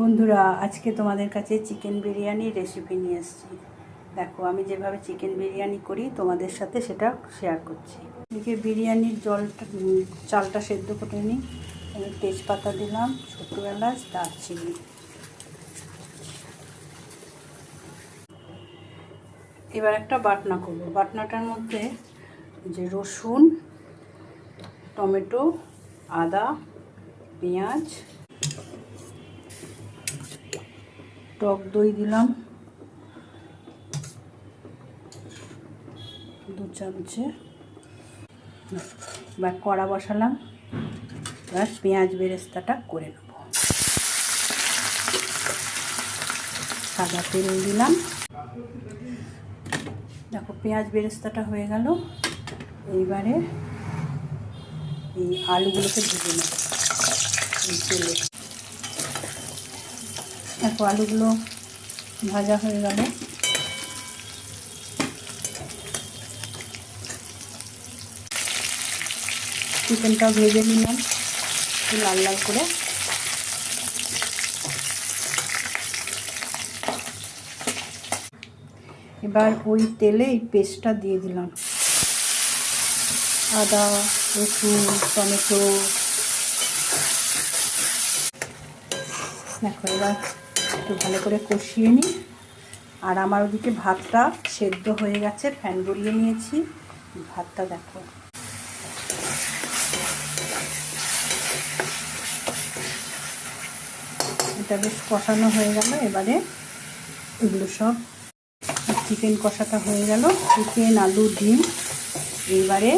বন্ধুরা, আজকে তোমাদের কাছে চিকেন বিরিয়ানি রেসিপি নিয়ে এসেছি। দেখো, আমি যেভাবে চিকেন বিরিয়ানি করি তোমাদের সাথে সেটা শেয়ার করছি। এদিকে বিরিয়ানির চালটা সেদ্ধ করে নিই। আমি তেজপাতা দিলাম, ছোটো এলাচ, দারচিনি। এবার একটা বাটনা করব। বাটনাটার মধ্যে যে রসুন, টমেটো, আদা, পেঁয়াজ, টক দই দিলাম 2 চামচে। এবার কড়া বসালাম। এবার পেঁয়াজ বেরেস্তাটা করে নেব। সাদা তেল দিলাম। দেখো, পেঁয়াজ বেরেস্তাটা হয়ে গেল। এইবারে এই আলুগুলোকে ভেজে নেব এই তেলে। দেখো, আলুগুলো ভাজা হয়ে গেল। চিকেনটাও ভেজে নিলাম একটু লাল লাল করে। এবার ওই তেলে এই পেস্টটা দিয়ে দিলাম, আদা, রসুন, টমেটো। দেখো, এবার একটু ভালো করে কষিয়ে নিই। আর আমার ওদিকে ভাতটা সেদ্ধ হয়ে গেছে, ফ্যান গড়িয়ে নিয়েছি। ভাতটা দেখো, এটা বেশ কষানো হয়ে গেল। এবারে এগুলো সব চিকেন কষাটা হয়ে গেল, চিকেন, আলু, ডিম। এইবারে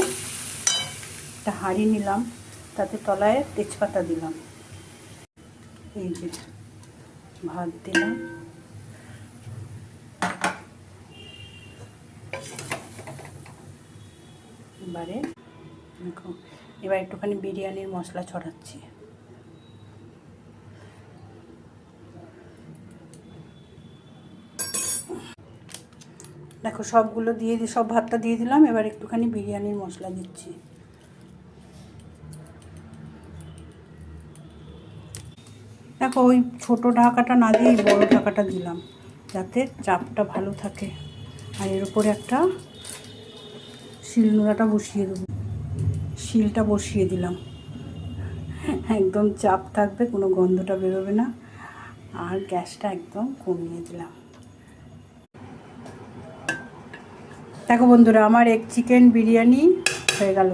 একটা হাঁড়ি নিলাম, তাতে তলায় তেজপাতা দিলাম, এই যে ভাত দিলাম। এবারে দেখো, এবার একটুখানি বিরিয়ানির মশলা ছড়াচ্ছি। দেখো, সবগুলো সব ভাতটা দিয়ে দিলাম। এবার একটুখানি বিরিয়ানির মশলা দিচ্ছি। দেখো, ওই ছোটো ঢাকাটা না দিয়ে বড় ঢাকাটা দিলাম, যাতে চাপটা ভালো থাকে। আর এর উপরে একটা শিলনোড়াটা বসিয়ে দেবো। শিলটা বসিয়ে দিলাম, একদম চাপ থাকবে, কোনো গন্ধটা বেরোবে না। আর গ্যাসটা একদম কমিয়ে দিলাম। দেখো বন্ধুরা, আমার চিকেন বিরিয়ানি হয়ে গেল।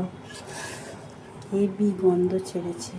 হেভি গন্ধ ছেড়েছে।